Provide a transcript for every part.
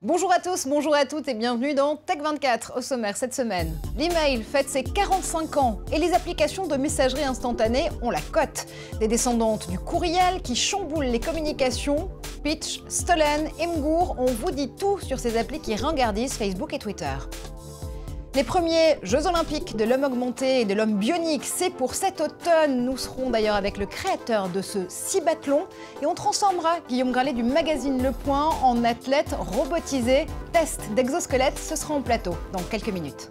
Bonjour à tous, bonjour à toutes et bienvenue dans Tech24. Au sommaire cette semaine, l'email fête ses 45 ans et les applications de messagerie instantanée ont la cote. Des descendantes du courriel qui chamboulent les communications, Pitch, Stolen, Imgur, on vous dit tout sur ces applis qui ringardisent Facebook et Twitter. Les premiers Jeux Olympiques de l'homme augmenté et de l'homme bionique, c'est pour cet automne. Nous serons d'ailleurs avec le créateur de ce cibathlon et on transformera Guillaume Gralet du magazine Le Point en athlète robotisé. Test d'exosquelette, ce sera en plateau dans quelques minutes.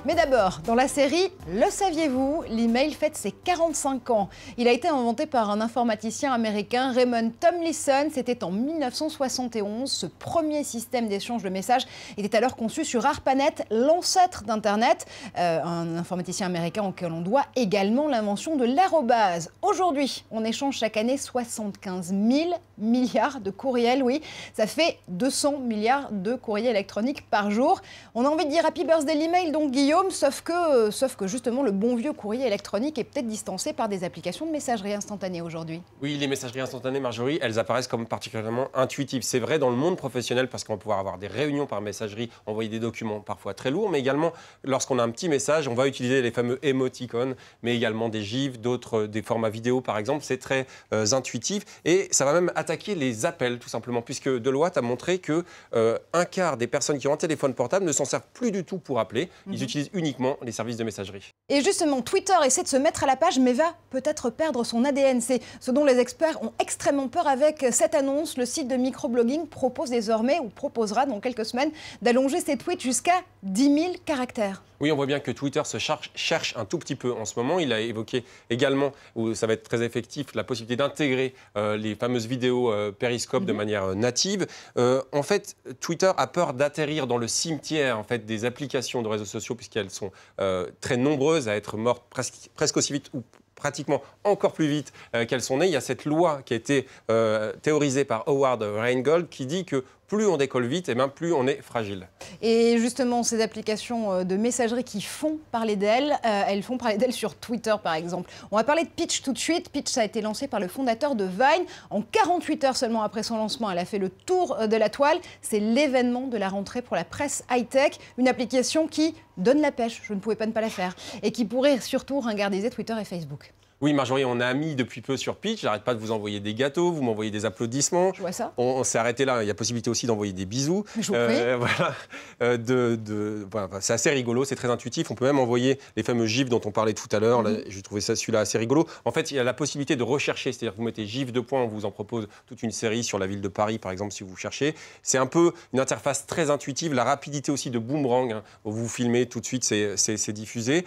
Mais d'abord, dans la série Le saviez-vous, l'email fête ses 45 ans. Il a été inventé par un informaticien américain, Raymond Tomlinson. C'était en 1971. Ce premier système d'échange de messages était alors conçu sur ARPANET, l'ancêtre d'Internet. Un informaticien américain auquel on doit également l'invention de l'arrobase. Aujourd'hui, on échange chaque année 75 000 milliards de courriels. Oui, ça fait 200 milliards de courriels électroniques par jour. On a envie de dire Happy Birthday l'email, donc Guillaume. Sauf que justement le bon vieux courrier électronique est peut-être distancé par des applications de messagerie instantanée aujourd'hui. Oui, les messageries instantanées, Marjorie, elles apparaissent comme particulièrement intuitives. C'est vrai dans le monde professionnel parce qu'on va pouvoir avoir des réunions par messagerie, envoyer des documents parfois très lourds, mais également lorsqu'on a un petit message, on va utiliser les fameux émoticônes, mais également des gifs, d'autres, des formats vidéo par exemple. C'est très intuitif et ça va même attaquer les appels tout simplement, puisque Deloitte a montré que un quart des personnes qui ont un téléphone portable ne s'en servent plus du tout pour appeler. Ils utilisent uniquement les services de messagerie. Et justement, Twitter essaie de se mettre à la page, mais va peut-être perdre son ADN. C'est ce dont les experts ont extrêmement peur avec cette annonce. Le site de microblogging propose désormais, ou proposera dans quelques semaines, d'allonger ses tweets jusqu'à 10 000 caractères. Oui, on voit bien que Twitter se cherche un tout petit peu en ce moment. Il a évoqué également, où ça va être très effectif, la possibilité d'intégrer les fameuses vidéos Periscope de manière native. En fait, Twitter a peur d'atterrir dans le cimetière en fait, des applications de réseaux sociaux, puisqu'elles sont très nombreuses à être mortes presque aussi vite ou pratiquement encore plus vite qu'elles sont nées. Il y a cette loi qui a été théorisée par Howard Rheingold qui dit que plus on décolle vite, et bien plus on est fragile. Et justement, ces applications de messagerie qui font parler d'elles, elles font parler d'elles sur Twitter, par exemple. On va parler de Pitch tout de suite. Pitch, ça a été lancé par le fondateur de Vine. En 48 heures seulement après son lancement, elle a fait le tour de la toile. C'est l'événement de la rentrée pour la presse high-tech. Une application qui donne la pêche, je ne pouvais pas ne pas la faire, et qui pourrait surtout ringardiser Twitter et Facebook. Oui, Marjorie, on est amis depuis peu sur Pitch. J'arrête pas de vous envoyer des gâteaux, vous m'envoyez des applaudissements. Je vois ça. On s'est arrêté là. Il y a possibilité aussi d'envoyer des bisous. Je vous prie. Voilà. C'est assez rigolo, c'est très intuitif. On peut même envoyer les fameux gifs dont on parlait tout à l'heure. J'ai trouvé celui-là assez rigolo. En fait, il y a la possibilité de rechercher. C'est-à-dire que vous mettez gif de points, on vous en propose toute une série sur la ville de Paris, par exemple, si vous cherchez. C'est un peu une interface très intuitive. La rapidité aussi de boomerang, hein, où vous filmez tout de suite, c'est diffusé.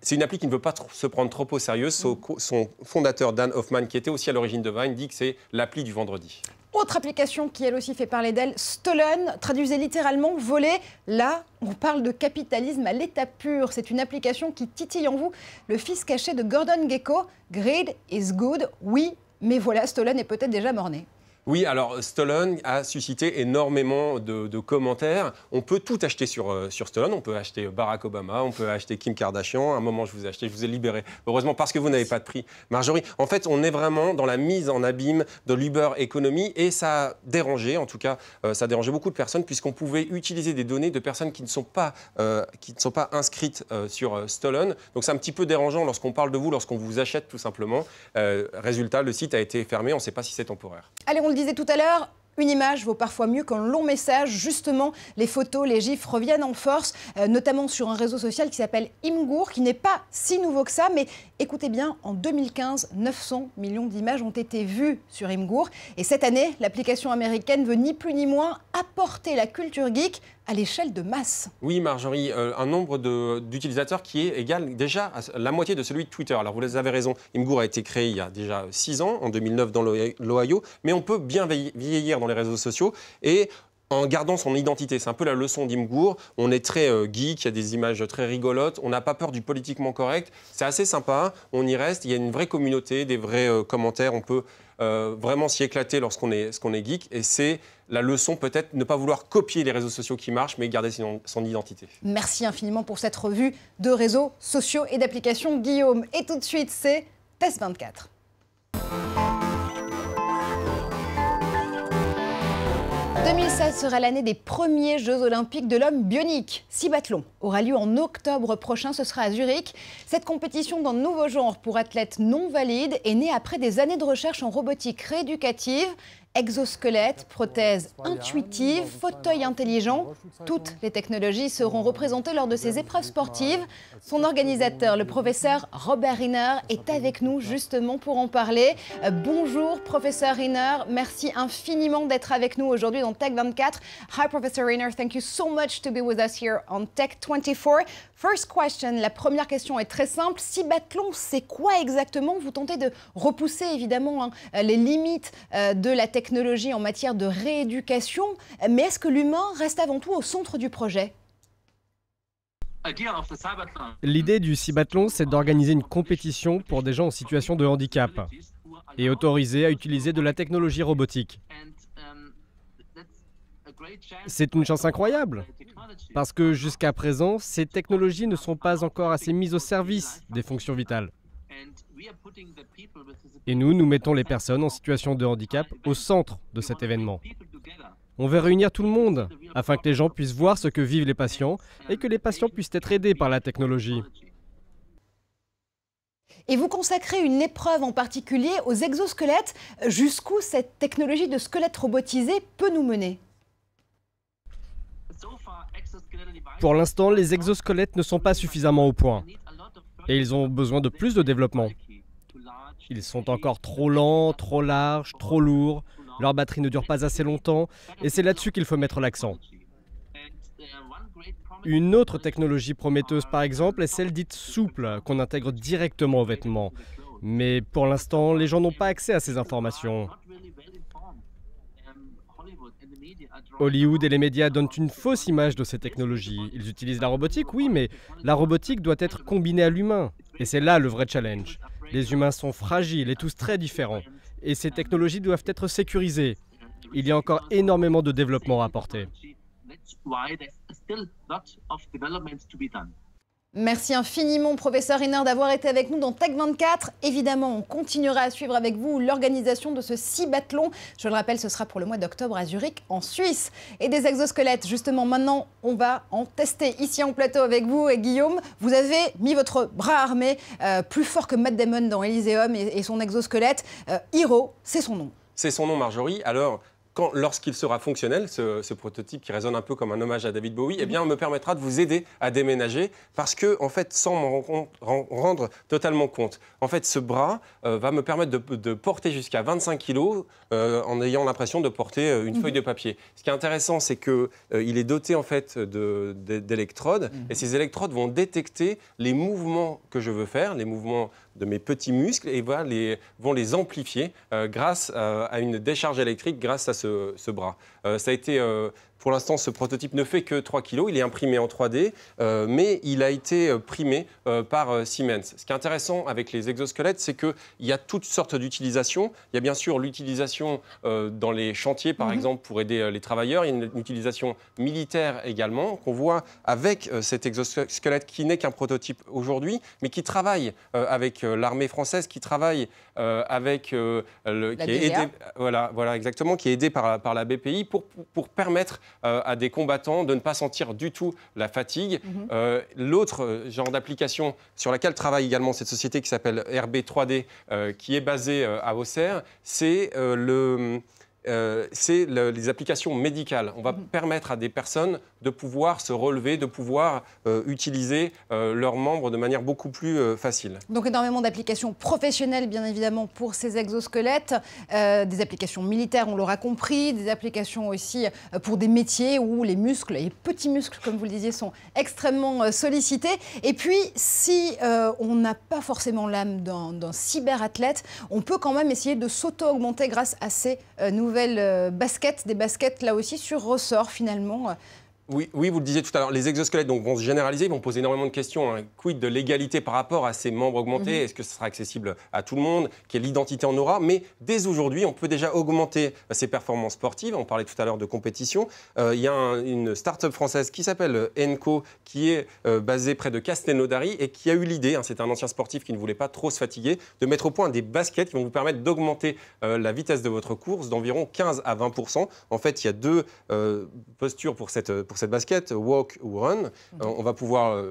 C'est une appli qui ne veut pas se prendre trop au sérieux. Son fondateur, Dan Hoffman, qui était aussi à l'origine de Vine, dit que c'est l'appli du vendredi. Autre application qui, elle aussi, fait parler d'elle, Stolen, traduisez littéralement voler. Là, on parle de capitalisme à l'état pur. C'est une application qui titille en vous le fils caché de Gordon Gekko. Greed is good, oui, mais voilà, Stolen est peut-être déjà mort-né. Oui, alors Stolen a suscité énormément de commentaires. On peut tout acheter sur Stolen. On peut acheter Barack Obama, on peut acheter Kim Kardashian. À un moment, je vous ai libéré. Heureusement, parce que vous n'avez pas de prix. Marjorie, en fait, on est vraiment dans la mise en abîme de l'Uber Economy et ça a dérangé, en tout cas, ça a dérangé beaucoup de personnes puisqu'on pouvait utiliser des données de personnes qui ne sont pas inscrites sur Stolen. Donc c'est un petit peu dérangeant lorsqu'on parle de vous, lorsqu'on vous achète tout simplement. Résultat, le site a été fermé. On ne sait pas si c'est temporaire. Allez, on le disait tout à l'heure, une image vaut parfois mieux qu'un long message. Justement, les photos, les gifs reviennent en force, notamment sur un réseau social qui s'appelle Imgur, qui n'est pas si nouveau que ça. Mais écoutez bien, en 2015, 900 millions d'images ont été vues sur Imgur. Et cette année, l'application américaine veut ni plus ni moins apporter la culture geek à l'échelle de masse. Oui, Marjorie, un nombre d'utilisateurs qui est égal déjà à la moitié de celui de Twitter. Alors vous avez raison, Imgur a été créé il y a déjà 6 ans, en 2009 dans l'Ohio, mais on peut bien vieillir dans les réseaux sociaux et en gardant son identité. C'est un peu la leçon d'Imgur. On est très geek, il y a des images très rigolotes, on n'a pas peur du politiquement correct. C'est assez sympa, on y reste, il y a une vraie communauté, des vrais commentaires, on peut vraiment s'y éclater lorsqu'on est geek. Et c'est la leçon peut-être, ne pas vouloir copier les réseaux sociaux qui marchent, mais garder son identité. Merci infiniment pour cette revue de réseaux sociaux et d'applications, Guillaume. Et tout de suite, c'est Test 24. 2016 sera l'année des premiers Jeux Olympiques de l'homme bionique. Cibathlon aura lieu en octobre prochain, ce sera à Zurich. Cette compétition d'un nouveau genre pour athlètes non valides est née après des années de recherche en robotique rééducative. Exosquelettes, prothèses intuitives, fauteuils intelligents, toutes les technologies seront représentées lors de ces épreuves sportives. Son organisateur, le professeur Robert Riner, est avec nous justement pour en parler. Bonjour professeur Riner, merci infiniment d'être avec nous aujourd'hui dans Tech 24. Hi Professor Riner, thank you so much to be with us here on Tech 24. First question, la première question est très simple. Cibathlon, c'est quoi exactement? Vous tentez de repousser évidemment les limites de la technologie en matière de rééducation, mais est-ce que l'humain reste avant tout au centre du projet? L'idée du cibathlon, c'est d'organiser une compétition pour des gens en situation de handicap et autorisés à utiliser de la technologie robotique. C'est une chance incroyable, parce que jusqu'à présent, ces technologies ne sont pas encore assez mises au service des fonctions vitales. Et nous mettons les personnes en situation de handicap au centre de cet événement. On veut réunir tout le monde, afin que les gens puissent voir ce que vivent les patients et que les patients puissent être aidés par la technologie. Et vous consacrez une épreuve en particulier aux exosquelettes. Jusqu'où cette technologie de squelette robotisé peut nous mener? Pour l'instant, les exosquelettes ne sont pas suffisamment au point. Et ils ont besoin de plus de développement. Ils sont encore trop lents, trop larges, trop lourds. Leur batterie ne dure pas assez longtemps. Et c'est là-dessus qu'il faut mettre l'accent. Une autre technologie prometteuse, par exemple, est celle dite souple, qu'on intègre directement aux vêtements. Mais pour l'instant, les gens n'ont pas accès à ces informations. Hollywood et les médias donnent une fausse image de ces technologies. Ils utilisent la robotique, oui, mais la robotique doit être combinée à l'humain. Et c'est là le vrai challenge. Les humains sont fragiles et tous très différents. Et ces technologies doivent être sécurisées. Il y a encore énormément de développement à apporter. Merci infiniment, professeur Riner, d'avoir été avec nous dans Tech 24. Évidemment, on continuera à suivre avec vous l'organisation de ce cibathlon. Je le rappelle, ce sera pour le mois d'octobre à Zurich, en Suisse. Et des exosquelettes, justement, maintenant, on va en tester ici en plateau avec vous. Et Guillaume, vous avez mis votre bras armé, plus fort que Matt Damon dans Elysium et son exosquelette. Hiro, c'est son nom. C'est son nom, Marjorie. Alors, lorsqu'il sera fonctionnel, ce prototype qui résonne un peu comme un hommage à David Bowie, eh bien, me permettra de vous aider à déménager parce que, en fait, sans m'en rendre totalement compte, en fait, ce bras va me permettre de porter jusqu'à 25 kg en ayant l'impression de porter une feuille de papier. Ce qui est intéressant, c'est qu'il est doté en fait d'électrodes et ces électrodes vont détecter les mouvements que je veux faire, les mouvements de mes petits muscles et vont les amplifier grâce à une décharge électrique grâce à ce bras. Ça a été, pour l'instant, ce prototype ne fait que 3 kg. Il est imprimé en 3D, mais il a été primé par Siemens. Ce qui est intéressant avec les exosquelettes, c'est qu'il y a toutes sortes d'utilisations. Il y a bien sûr l'utilisation dans les chantiers, par exemple, pour aider les travailleurs. Il y a une utilisation militaire également, qu'on voit avec cet exosquelette qui n'est qu'un prototype aujourd'hui, mais qui travaille avec l'armée française, qui travaille avec qui est aidé, voilà exactement, qui est aidé par la BPI pour permettre à des combattants de ne pas sentir du tout la fatigue. L'autre genre d'application sur laquelle travaille également cette société qui s'appelle RB3D, qui est basée à Auxerre, c'est les applications médicales. On va permettre à des personnes de pouvoir se relever, de pouvoir utiliser leurs membres de manière beaucoup plus facile. Donc énormément d'applications professionnelles, bien évidemment, pour ces exosquelettes, des applications militaires, on l'aura compris, des applications aussi pour des métiers où les muscles, les petits muscles, comme vous le disiez, sont extrêmement sollicités. Et puis, si on n'a pas forcément l'âme d'un cyberathlète, on peut quand même essayer de s'auto-augmenter grâce à ces nouvelles baskets, des baskets là aussi sur ressort finalement. Oui, vous le disiez tout à l'heure, les exosquelettes donc, vont se généraliser, vont poser énormément de questions. Quid de l'égalité par rapport à ces membres augmentés? Est-ce que ce sera accessible à tout le monde? Quelle identité on aura? Mais dès aujourd'hui, on peut déjà augmenter ses performances sportives. On parlait tout à l'heure de compétition. Il y a une start-up française qui s'appelle Enco, qui est basée près de Castelnaudary et qui a eu l'idée, c'est un ancien sportif qui ne voulait pas trop se fatiguer, de mettre au point des baskets qui vont vous permettre d'augmenter la vitesse de votre course d'environ 15 à 20%. En fait, il y a deux postures pour cette basket, walk ou run. On va pouvoir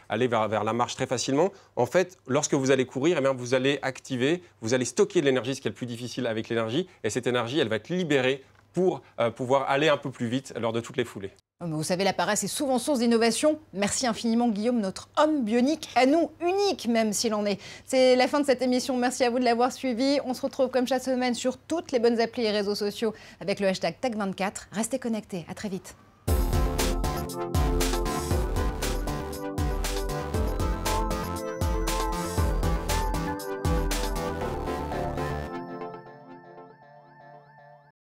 aller vers la marche très facilement. En fait, lorsque vous allez courir, vous allez activer, vous allez stocker de l'énergie, ce qui est le plus difficile avec l'énergie. Et cette énergie, elle va être libérée pour pouvoir aller un peu plus vite lors de toutes les foulées. Vous savez, la paresse est souvent source d'innovation. Merci infiniment, Guillaume, notre homme bionique, à nous, unique même s'il en est. C'est la fin de cette émission. Merci à vous de l'avoir suivi. On se retrouve comme chaque semaine sur toutes les bonnes applis et réseaux sociaux avec le hashtag Tech24. Restez connectés. À très vite.